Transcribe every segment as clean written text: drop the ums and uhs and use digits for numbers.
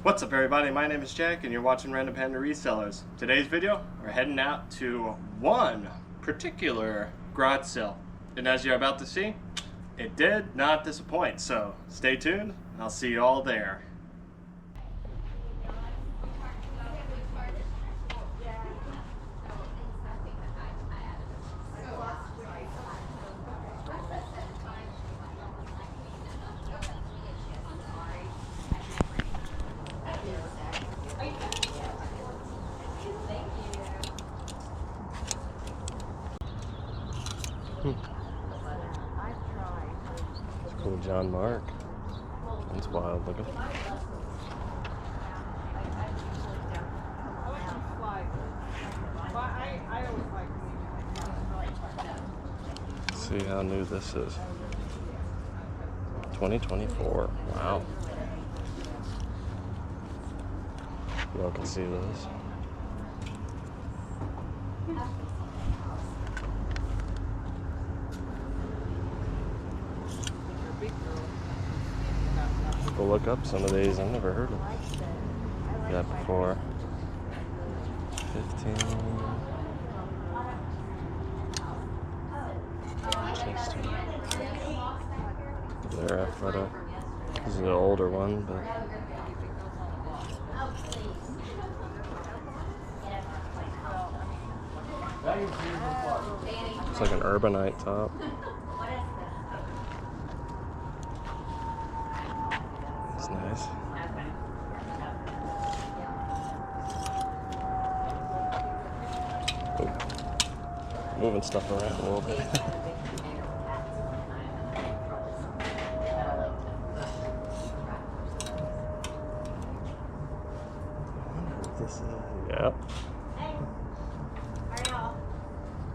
What's up everybody, my name is Jack and you're watching Random Panda Resellers. Today's video, we're heading out to one particular garage sale. And as you're about to see, it did not disappoint. So stay tuned, and I'll see you all there. It's cool, John Mark. That's wild looking. Let's see how new this is. 2024. Wow. Y'all can see this. Go look up some of these. I've never heard of that before. 15. They're athletic. This is an older one, but it's like an urbanite top. That's nice. Ooh. Moving stuff around a little bit. This is, yep. Hey, how are y'all?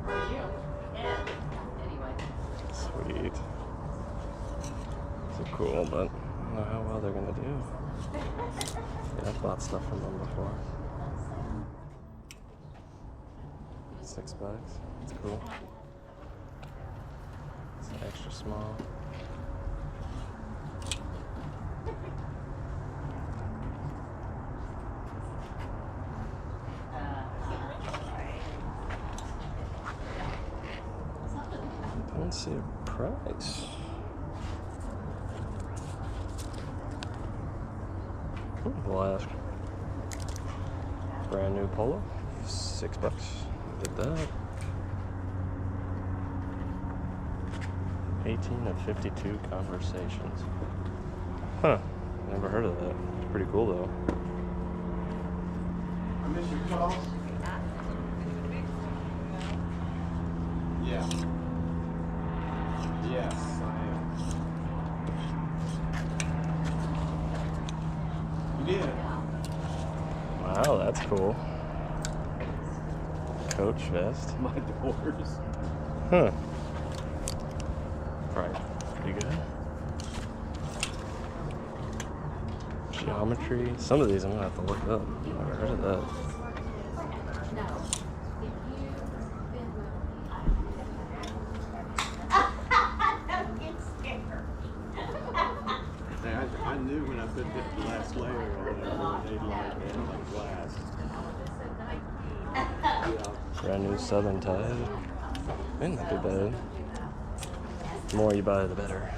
How are you? Yeah. Anyway. Sweet. So cool, but I don't know how well they're gonna do. Yeah, I've bought stuff from them before. $6. It's cool. It's extra small. I don't see a price. We'll ask. Brand new polo, $6. Did that. 18 of 52 conversations. Huh. Never heard of that. It's pretty cool though. I miss your calls. Yeah. Yes, I am. You did. Wow, that's cool. Coach vest. My doors. Huh. Probably pretty good. Geometry. Some of these I'm gonna have to look up. I've never heard of that. Hey, I knew when I put the last layer or whatever, they'd like glass. Brand new Southern Tide. Ain't not too bad. The more you buy, the better.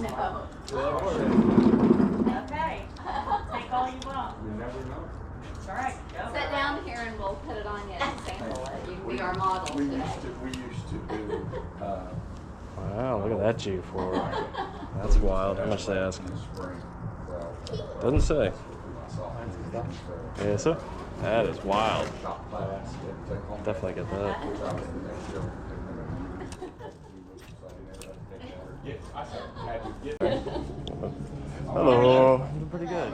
No. Okay. Take all you want. You never know. It's all right. Go. Sit down here and we'll put it on you and sample it. You can be our model We today. used to do, Wow, look at that G4. That's wild. How much they ask? Doesn't say. Yeah, so that is wild. Definitely get that. Hello. Doing pretty good.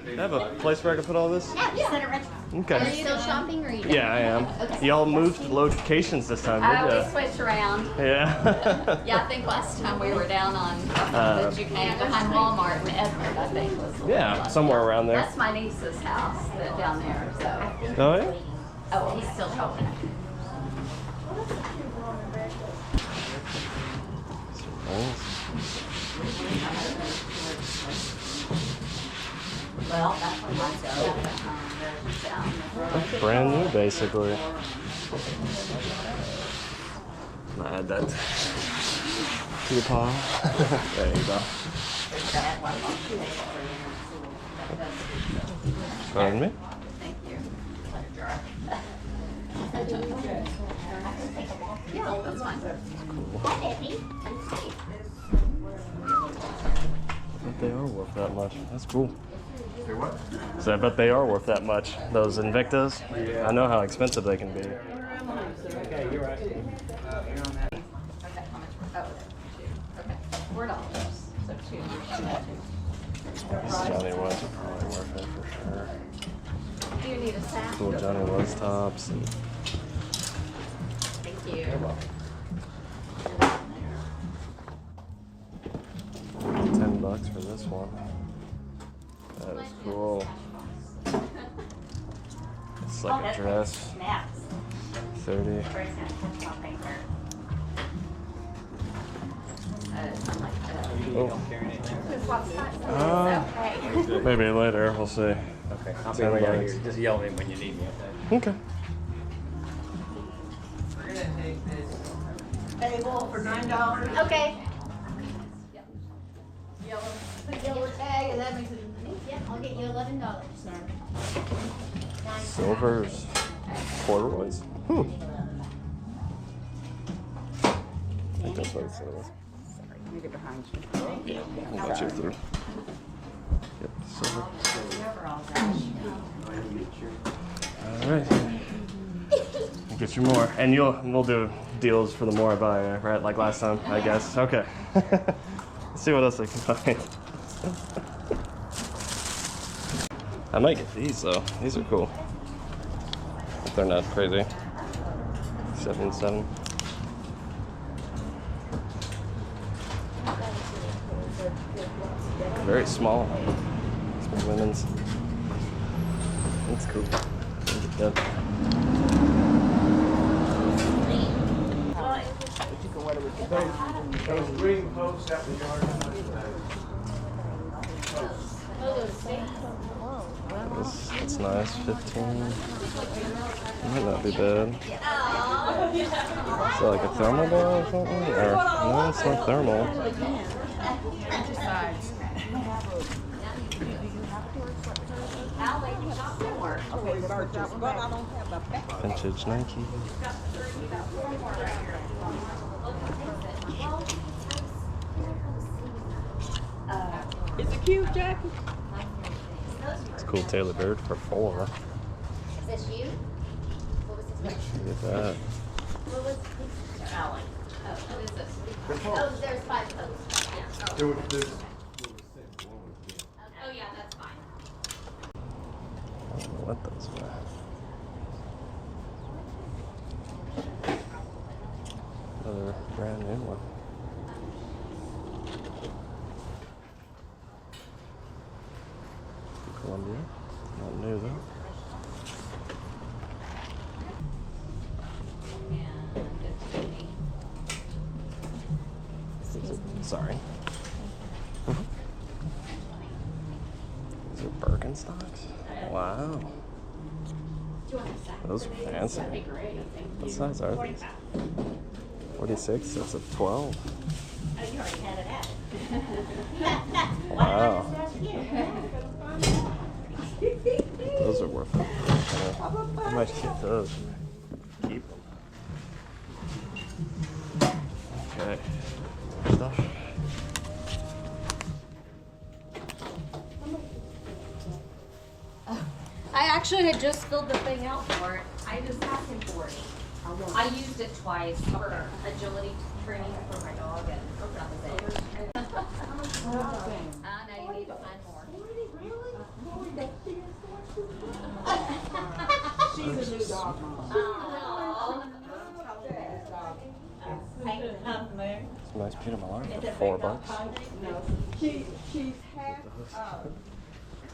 Do you have a place where I can put all this? Yeah, just set it right. Are Okay. you still shopping or are you? Yeah, I am. Okay. Y'all moved locations this time, We did ya? switched around. Yeah. Yeah, I think last time we were down on the Duquesne behind Walmart in Edward, I think was. Yeah, somewhere around there. That's my niece's house down there, so. Oh, yeah? Oh, he's still shopping. Nice. Well, that's what That's brand new, basically. I'm gonna add that to the pile. There you go. Pardon me? Thank you. Yeah, that's fine. I bet they are worth that much. That's cool. So I bet they are worth that much. Those Invictas. I know how expensive they can be. Okay, you're right. Okay, how much? Oh, two. Okay, $4. So two. These Johnny Was are probably worth it for sure. Do you need a sack? Cool Johnny Was tops. And Thank you. $10 for this one. That is cool. It's like a dress. Snaps. 30. Oh. Maybe later. We'll see. Okay, I'll be right here. Just yell at me when you need me, okay? Okay. Table for $9. Okay. Yellow tag, and that makes it. Yep, I'll get you $11, sir. Silvers. Corduroys. I think that's what it says. Let me get behind you. Yeah, I'll get you through. Yep, silver. Alright. I'll get you more. And we'll do deals for the more I buy, right? Like last time, I guess. Okay. Let's see what else I can find. I might get these though. These are cool. If they're not crazy. 7.7. Very small. It's women's. That's cool. Get that. Those green posts out the yard. That's nice. 15. Might not be bad. Is that like a thermal ball or something? Or, no, it's not thermal. Vintage Nike. Is it cute, Jackie? It's cool Taylor Bird for $4. Is this you? What was this? Get that. What was this? Allen. Oh, what is this? Oh, there's 5 posts. There was this. Oh, yeah, that's fine. I don't know what those were. Another brand new one. Columbia. Not new though. Sorry. These are Birkenstocks? Wow. Those are fancy. What size are these? 46? That's a 12. Oh, you already had it out. Wow. Those are worth it. I might get those. Keep them. Okay. Stuff. I actually had just filled the thing out for it. I just asked him for it. I used it twice for agility training for my dog, and that was it. I know you need to find more. She's a new dog mom. Some nice Peter Millar for $4. No, she's half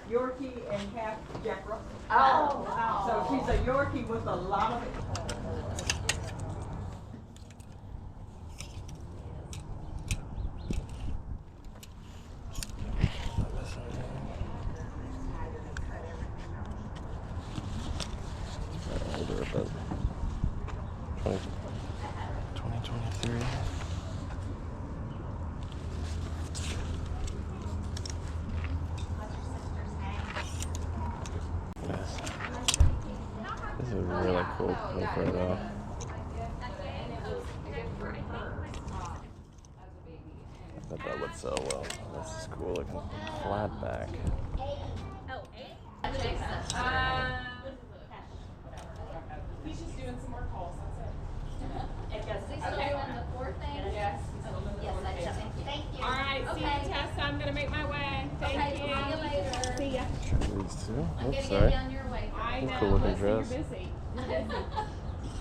Yorkie and half Jack Russell. So she's a Yorkie with a lot of it. Go for it all. I bet that would sell well. This is cool looking. Flat back. He's just doing some more calls, that's it. Is he still doing the 4 thing? Yes. Yes, I do. Thank you. All right, see Okay. you, Tessa. I'm gonna make my way. Thank Okay, you. see you later. See ya. Try these two. I'm Oops, gonna sorry. get down your way. I know. Cool looking Listen, dress. You're busy. You're busy.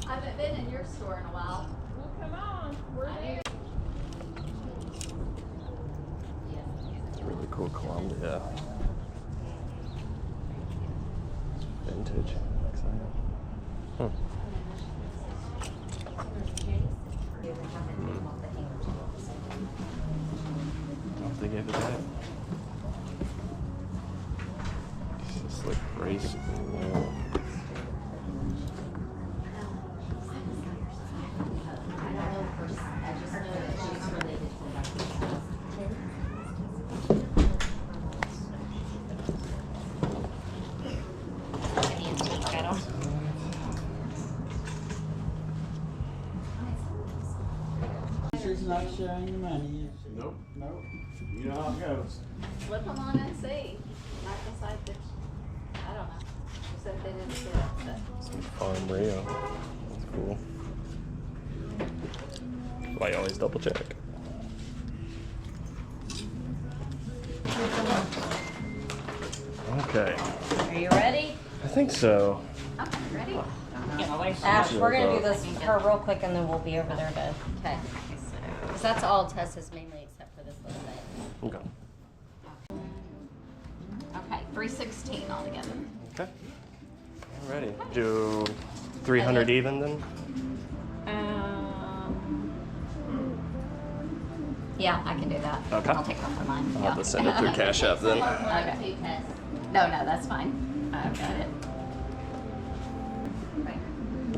I haven't been in your store in a while. Well, come on. We're there. It's really cool Columbia. Vintage. Exciting. Oh, they gave it that. It's just like crazy. Wow. She's not sharing the money. Nope. Nope. You know how it goes. Flip them on and see. Might decide that, I don't know. She said they didn't see it, but. Some Farm Rio. That's cool. That's why you always double check. Okay. Are you ready? I think so. Okay, ready? Ash, we're gonna do this her real quick and then we'll be over there to. Okay. Because that's all Tessa's mainly except for this little bit. Okay. Okay, 316 altogether. Okay. Alrighty. Do 300 even then? Yeah, I can do that. Okay. I'll take off of mine. I'll have to send it through Cash App then. Okay. No, that's fine. I've got it.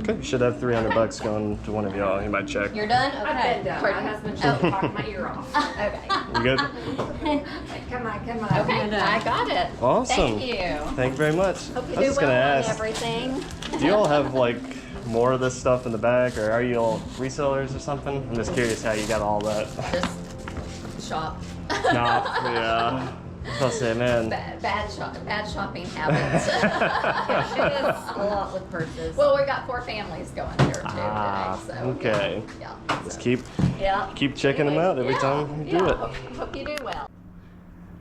Okay, you should have 300 bucks going to one of y'all. You might check. You're done? I've Okay. been done. My husband's just talking my ear off. Okay. You good? Come on. Okay, I got it. Awesome. Thank you. Thank you very much. Hope you I was do just well gonna on ask, everything. do you all have like more of this stuff in the back, or are you all resellers or something? I'm just curious how you got all that. Just shop. Nah, yeah. I'll say, man. Bad shopping habits. She does a lot with purses. Well, we got 4 families going here too Ah, today, so okay. Yeah. Just keep Yeah. checking them out every time you do it. Hope you do well.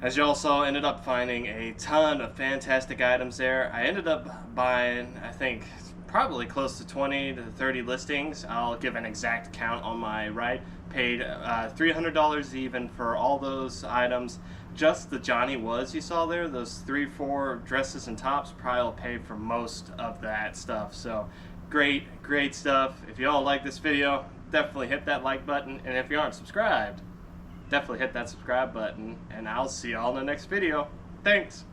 As y'all saw, I ended up finding a ton of fantastic items there. I ended up buying, I think, probably close to 20 to 30 listings. I'll give an exact count on my right. Paid $300 even for all those items. Just the Johnny Was you saw there, those 3-4 dresses and tops, probably will pay for most of that stuff. So great stuff. If you all like this video, definitely hit that like button. And if you aren't subscribed, definitely hit that subscribe button. And I'll see y'all in the next video. Thanks.